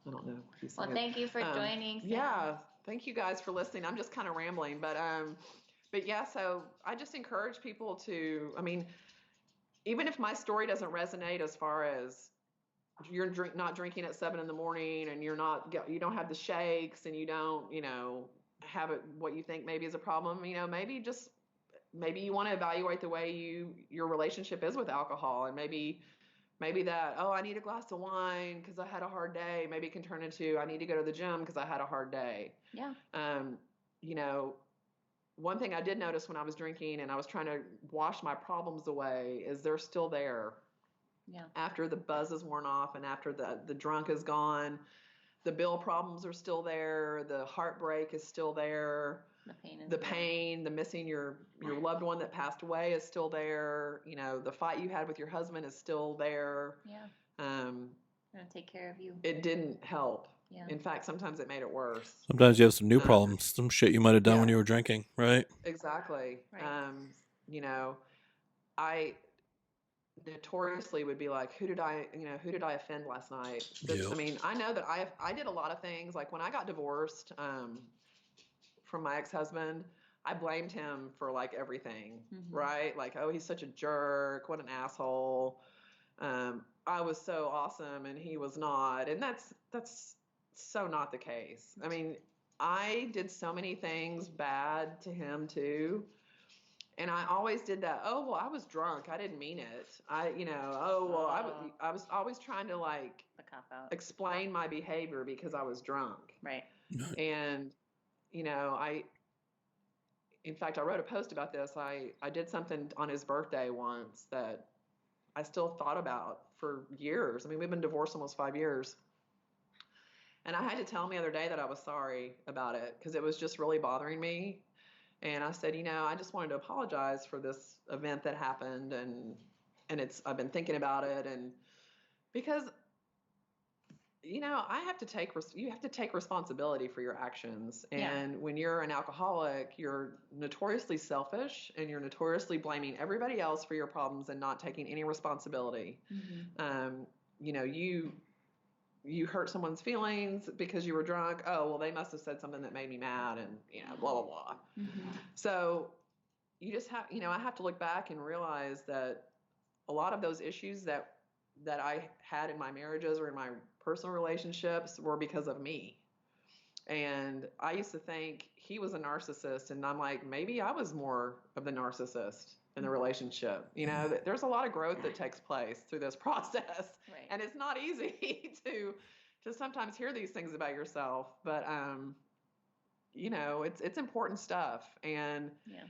I don't know. Well, thank you for joining. Sam. Yeah, thank you guys for listening. I'm just kind of rambling, but yeah. So I just encourage people to. I mean, even if my story doesn't resonate as far as you're not drinking at 7 a.m. and you don't have the shakes and you don't have it what you think maybe is a problem. Maybe you want to evaluate the way your relationship is with alcohol, and maybe that, oh, I need a glass of wine because I had a hard day. Maybe it can turn into, I need to go to the gym because I had a hard day. Yeah. One thing I did notice when I was drinking and I was trying to wash my problems away is they're still there. Yeah. After the buzz is worn off and after the drunk is gone, the bill problems are still there. The heartbreak is still there. The pain, the missing your loved one that passed away is still there. The fight you had with your husband is still there. Yeah. I'm gonna take care of you. It didn't help. Yeah. In fact, sometimes it made it worse. Sometimes you have some new problems, some shit you might have done when you were drinking, right? Exactly. Right. I notoriously would be like, who did I offend last night? I mean, I know that I did a lot of things. Like when I got divorced, from my ex-husband, I blamed him for like everything, right? Like, oh, he's such a jerk. What an asshole. I was so awesome and he was not. And that's so not the case. I mean, I did so many things bad to him too. And I always did that. Oh, well, I was drunk. I didn't mean it. I was always trying to like the cop out. Explain my behavior because I was drunk. Right. And in fact, I wrote a post about this. I did something on his birthday once that I still thought about for years. I mean, we've been divorced almost 5 years. And I had to tell him the other day that I was sorry about it because it was just really bothering me. And I said, I just wanted to apologize for this event that happened. And I've been thinking about it. And because you have to take responsibility for your actions. And when you're an alcoholic, you're notoriously selfish and you're notoriously blaming everybody else for your problems and not taking any responsibility. You hurt someone's feelings because you were drunk. Oh, well, they must have said something that made me mad and, blah, blah, blah. So you just have, I have to look back and realize that a lot of those issues that I had in my marriages or in my personal relationships were because of me. And I used to think he was a narcissist, and I'm like, maybe I was more of the narcissist in the relationship. There's a lot of growth that takes place through this process, Right. and it's not easy to sometimes hear these things about yourself, but it's important stuff. And Yeah.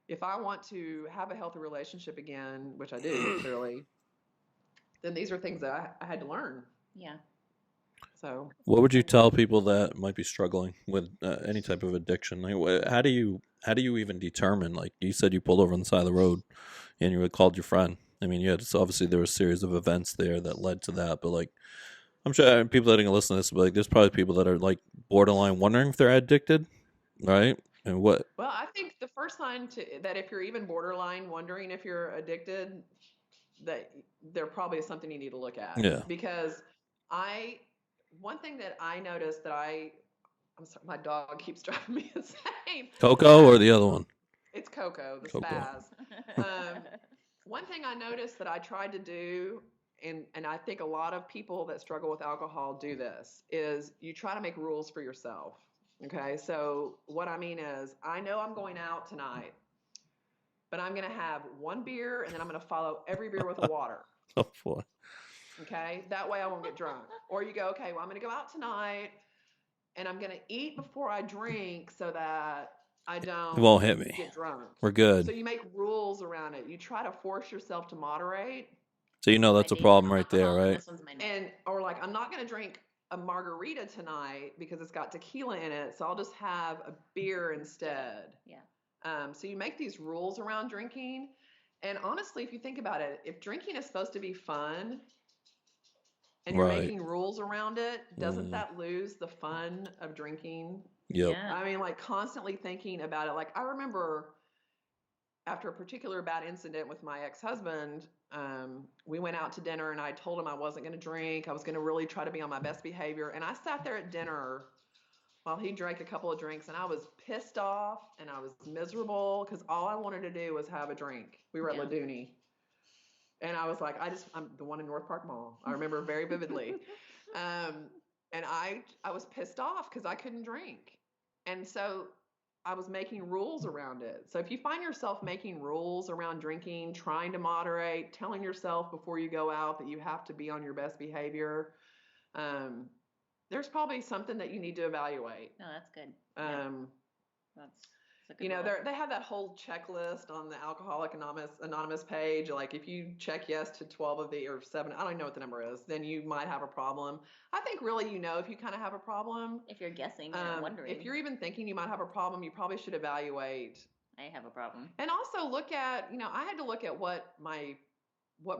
if I want to have a healthy relationship again, which I do clearly, then these are things that I had to learn. Yeah. So, what would you tell people that might be struggling with any type of addiction? Like, how do you even determine? Like you said, you pulled over on the side of the road, and you had called your friend. I mean, yeah, so obviously there was a series of events there that led to that. But like, I'm sure people that are gonna listen to this, but like, there's probably people that are like borderline wondering if they're addicted, right? And what? well, I think the first sign that if you're even borderline wondering if you're addicted, that there probably is something you need to look at. Yeah, Because one thing that I noticed I'm sorry, my dog keeps driving me insane. Coco or the other one? It's Coco, the Coco. spaz. One thing I noticed that I tried to do, and I think a lot of people that struggle with alcohol do this, is you try to make rules for yourself. Okay, so what I mean is, I know I'm going out tonight, but I'm going to have one beer, and then I'm going to follow every beer with a water. Oh boy. Okay, that way I won't get drunk. Or you go, okay, well, I'm going to go out tonight, and I'm going to eat before I drink so that I It don't won't hit me. get drunk. We're good. So you make rules around it. You try to force yourself to moderate. So you know that's a problem right there, right? This one's my name. Or like, I'm not going to drink a margarita tonight because it's got tequila in it, so I'll just have a beer instead. Yeah. So you make these rules around drinking. And honestly, if you think about it, if drinking is supposed to be fun and you're Right. making rules around it, doesn't that lose the fun of drinking? Yep. Yeah. I mean, like constantly thinking about it. Like I remember after a particular bad incident with my ex-husband, we went out to dinner and I told him I wasn't going to drink. I was going to really try to be on my best behavior. And I sat there at dinner while he drank a couple of drinks, and I was pissed off and I was miserable because all I wanted to do was have a drink. We were at Yeah. Laduni. And I was like, I'm the one in North Park Mall. I remember very vividly. And I was pissed off because I couldn't drink. And so I was making rules around it. So if you find yourself making rules around drinking, trying to moderate, telling yourself before you go out that you have to be on your best behavior, there's probably something that you need to evaluate. No, that's good. Yeah. That's a good they have that whole checklist on the Alcoholic Anonymous page. Like if you check yes to 12 of the, or 7, I don't even know what the number is, then you might have a problem. I think really, if you kind of have a problem. If you're guessing, you're wondering. If you're even thinking you might have a problem, you probably should evaluate. I have a problem. And also look at, I had to look at what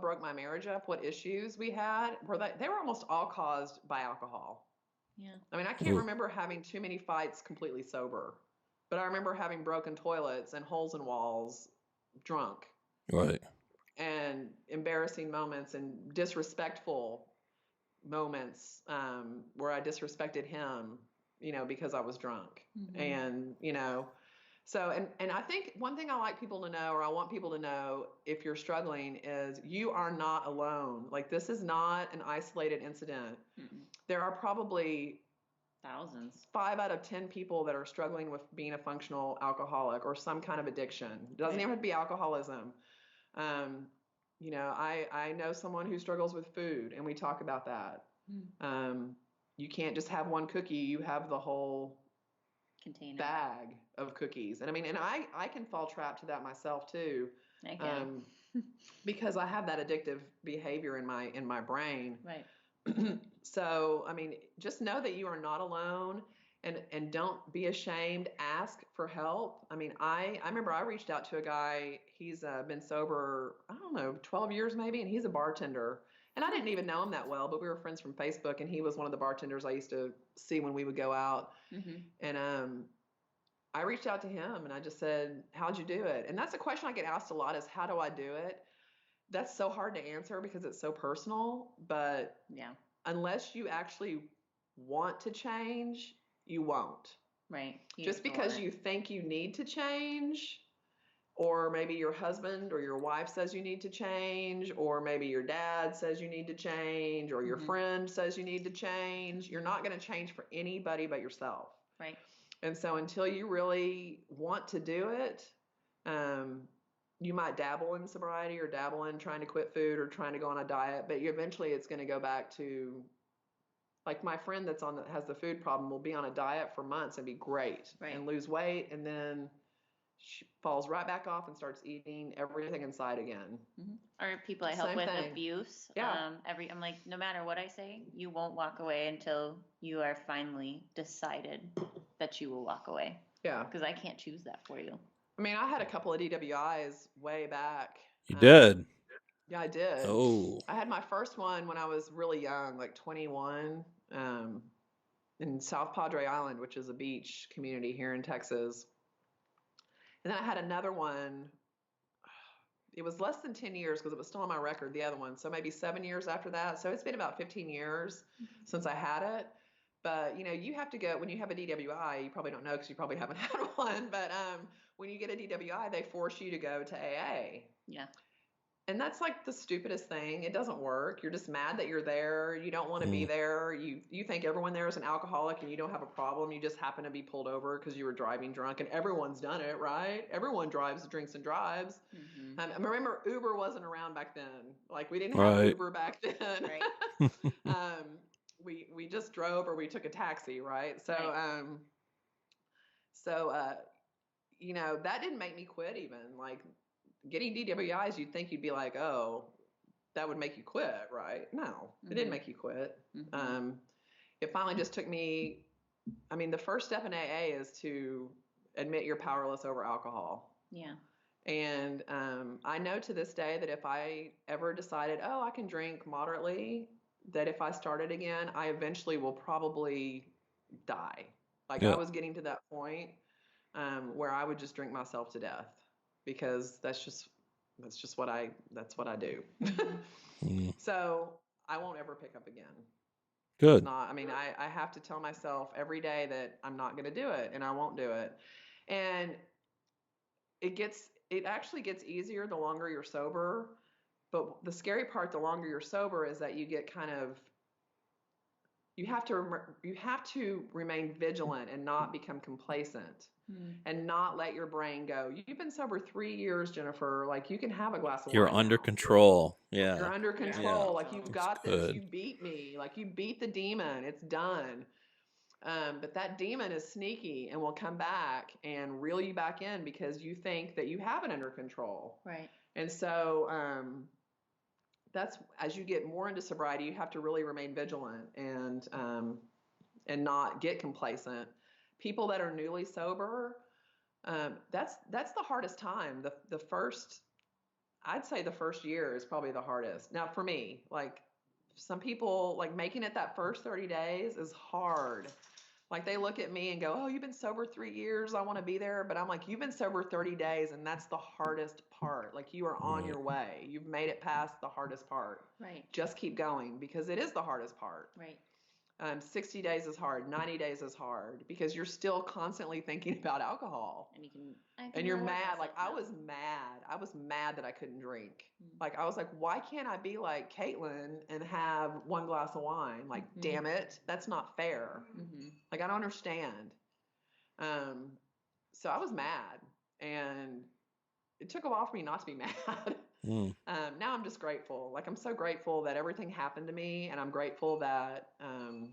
broke my marriage up, what issues we had, they were almost all caused by alcohol. Yeah. I mean, I can't remember having too many fights completely sober. But I remember having broken toilets and holes in walls drunk. Right. And embarrassing moments and disrespectful moments where I disrespected him, because I was drunk. Mm-hmm. And, so, and I think one thing I like people to know, or I want people to know if you're struggling, is you are not alone. Like this is not an isolated incident. Mm-mm. There are probably thousands. 5 out of 10 people that are struggling with being a functional alcoholic or some kind of addiction. It doesn't even have to be alcoholism. I know someone who struggles with food, and we talk about that. You can't just have one cookie. You have the whole container bag of cookies. And I mean, and I can fall trap to that myself too. I can. Because I have that addictive behavior in my brain. Right. So, I mean, just know that you are not alone, and don't be ashamed. Ask for help. I mean, I remember I reached out to a guy. He's been sober, I don't know, 12 years maybe, and he's a bartender. And I didn't even know him that well, but we were friends from Facebook, and he was one of the bartenders I used to see when we would go out. Mm-hmm. And I reached out to him, and I just said, how'd you do it? And that's a question I get asked a lot, is how do I do it? That's so hard to answer because it's so personal, but yeah. Unless you actually want to change, you won't. Right. Just because you think you need to change or maybe your husband or your wife says you need to change, or maybe your dad says you need to change, or your friend says you need to change. You're not going to change for anybody but yourself. Right. And so until you really want to do it, you might dabble in sobriety or dabble in trying to quit food or trying to go on a diet, but eventually it's going to go back to, like my friend that has the food problem will be on a diet for months and be great and lose weight, and then she falls right back off and starts eating everything inside again. Or people I help with abuse. I'm like, no matter what I say, you won't walk away until you are finally decided that you will walk away. Yeah. Because I can't choose that for you. I mean, I had a couple of DWIs way back. You did? Yeah, I did. Oh. I had my first one when I was really young, like 21, in South Padre Island, which is a beach community here in Texas. And then I had another one. It was less than 10 years because it was still on my record, the other one. So maybe 7 years after that. So it's been about 15 years since I had it. But, you have to go, when you have a DWI, you probably don't know because you probably haven't had one. But when you get a DWI, they force you to go to AA. Yeah. And that's like the stupidest thing. It doesn't work. You're just mad that you're there. You don't want to be there. You think everyone there is an alcoholic and you don't have a problem. You just happen to be pulled over because you were driving drunk, and everyone's done it, right? Everyone drinks and drives. I remember Uber wasn't around back then. Like we didn't have Uber back then. Right. We just drove or we took a taxi, right? So that didn't make me quit even. Like getting DWIs, you'd think you'd be like, oh, that would make you quit, right? No, it didn't make you quit. It finally just took me, the first step in AA is to admit you're powerless over alcohol. Yeah. And I know to this day that if I ever decided, oh, I can drink moderately, that if I started again, I eventually will probably die. Like I was getting to that point where I would just drink myself to death because that's just what I do. So I won't ever pick up again. Good. It's not, I have to tell myself every day that I'm not going to do it and I won't do it. And it actually gets easier the longer you're sober. But the scary part, the longer you're sober, is that you get you have to remain vigilant and not become complacent and not let your brain go. You've been sober 3 years, Jennifer. Like you can have a glass of wine. You're under control. Yeah. You're under control. Yeah. Like you've got this. You beat me. Like you beat the demon. It's done. But that demon is sneaky and will come back and reel you back in because you think that you have it under control. Right. And so that's, as you get more into sobriety, you have to really remain vigilant and not get complacent. People that are newly sober, that's the hardest time. I'd say the first year is probably the hardest. Now for me, like some people, like making it that first 30 days is hard. Like they look at me and go, oh, you've been sober 3 years. I want to be there. But I'm like, you've been sober 30 days and that's the hardest part. Like you are on your way. You've made it past the hardest part. Right. Just keep going because it is the hardest part. Right. 60 days is hard. 90 days is hard because you're still constantly thinking about alcohol. And you're mad. Like I was mad. I was mad that I couldn't drink. Like I was like, why can't I be like Caitlin and have one glass of wine? Like, damn it. That's not fair. Like I don't understand. So I was mad and it took a while for me not to be mad. Now I'm just grateful. Like I'm so grateful that everything happened to me, and I'm grateful that I'm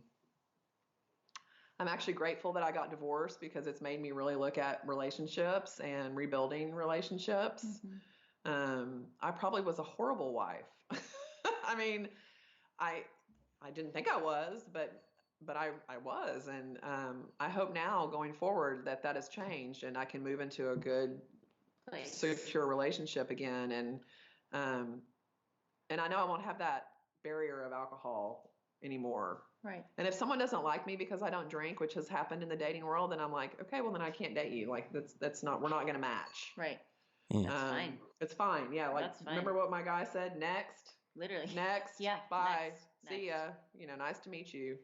actually grateful that I got divorced because it's made me really look at relationships and rebuilding relationships. I probably was a horrible wife. I didn't think I was, but I was, and I hope now going forward that has changed and I can move into a good, secure relationship again, and I know I won't have that barrier of alcohol anymore. Right. And if someone doesn't like me because I don't drink, which has happened in the dating world, then I'm like, okay, well then I can't date you. Like that's not, we're not going to match. Right. That's fine. It's fine. Yeah. Like remember what my guy said? Next. Literally. Next. Yeah. Bye. Next. See ya. Nice to meet you.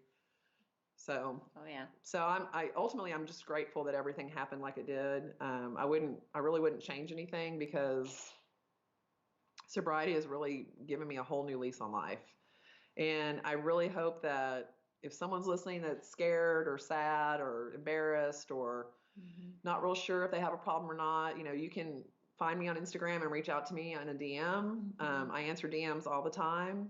So, Oh yeah. so I'm just grateful that everything happened like it did. I really wouldn't change anything because sobriety has really given me a whole new lease on life. And I really hope that if someone's listening that's scared or sad or embarrassed or not real sure if they have a problem or not, you can find me on Instagram and reach out to me on a DM. I answer DMs all the time.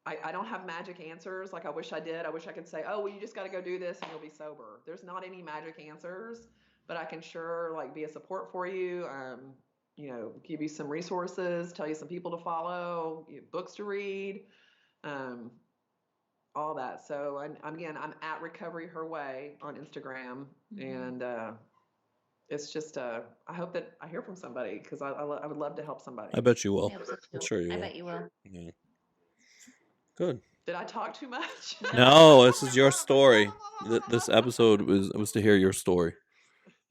I don't have magic answers like I wish I did. I wish I could say, oh, well, you just got to go do this and you'll be sober. There's not any magic answers, but I can sure like be a support for you. Give you some resources, tell you some people to follow, books to read, all that. So I'm at Recovery Her Way on Instagram, and it's just I hope that I hear from somebody because I would love to help somebody. I bet you will. I hope so, I'm too. sure you will. I bet you will. Yeah. Good. Did I talk too much? No, this is your story. This episode was to hear your story.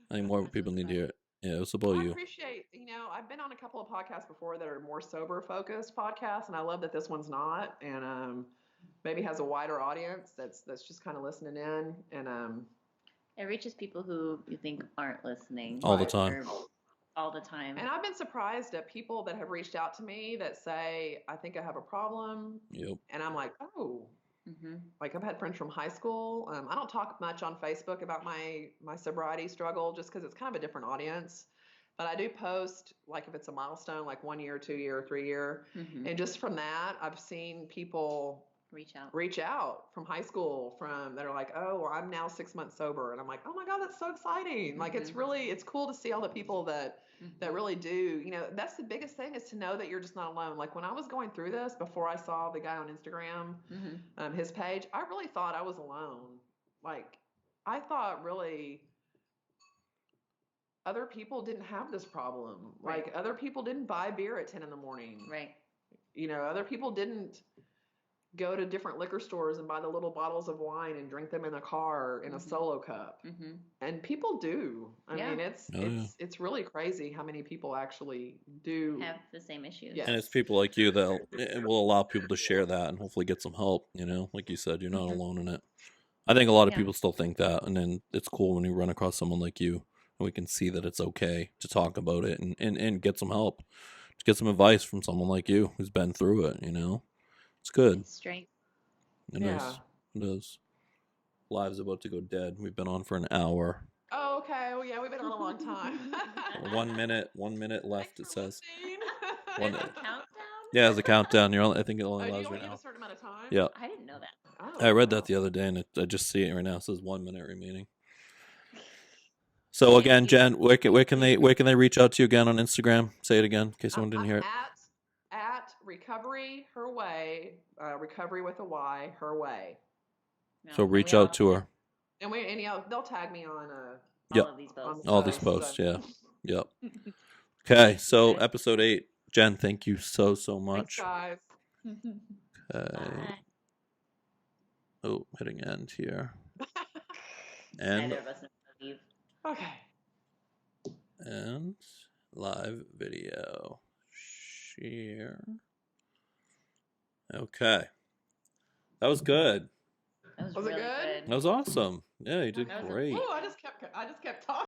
I think more people need to hear it. Yeah, it was about I you. appreciate, I've been on a couple of podcasts before that are more sober focused podcasts, and I love that this one's not, and maybe has a wider audience that's just kind of listening in, and It reaches people who you think aren't listening all the time. All the time. And I've been surprised at people that have reached out to me that say, I think I have a problem. Yep. And I'm like, oh, like I've had friends from high school. I don't talk much on Facebook about my sobriety struggle just because it's kind of a different audience. But I do post, like if it's a milestone, like 1 year, 2 year, 3 year. And just from that, I've seen people reach out from high school that are like, oh, I'm now 6 months sober. And I'm like, oh my God, that's so exciting. Like, it's cool to see all the people that really do, that's the biggest thing is to know that you're just not alone. Like when I was going through this, before I saw the guy on Instagram, his page, I really thought I was alone. Like I thought really other people didn't have this problem. Right. Like other people didn't buy beer at 10 in the morning. Right. Other people didn't go to different liquor stores and buy the little bottles of wine and drink them in a car in a solo cup. And people do. I mean, it's really crazy how many people actually do have the same issues. Yes. And it's people like you that will allow people to share that and hopefully get some help. Like you said, you're not alone in it. I think a lot of people still think that, and then it's cool when you run across someone like you and we can see that it's okay to talk about it and get some help, to get some advice from someone like you who's been through it. It's good. It's strength. It is. It is. Live's about to go dead. We've been on for an hour. Oh, okay. Well, yeah, we've been on a long time. 1 minute. 1 minute left. It says. There's a countdown. Yeah, there's a countdown. I think it only allows you right only now. get a certain amount of time. Yeah. I didn't know that. Oh, I read that the other day, and I just see it right now. It says 1 minute remaining. So again, Jen, where can they reach out to you again on Instagram? Say it again, in case someone didn't hear it. At Recovery Her Way, recovery with a Y, Her Way. No, So reach out to her. And they'll tag me on all of these posts. All these posts, yeah. Yep. Okay, so episode 8. Jen, thank you so much. Thanks, guys. Okay. Oh, hitting end here. And neither of us know how to leave. Okay. And live video. Share. Okay. That was good. That was Was it really good? That was awesome. Yeah, you did great. Oh, I just kept talking.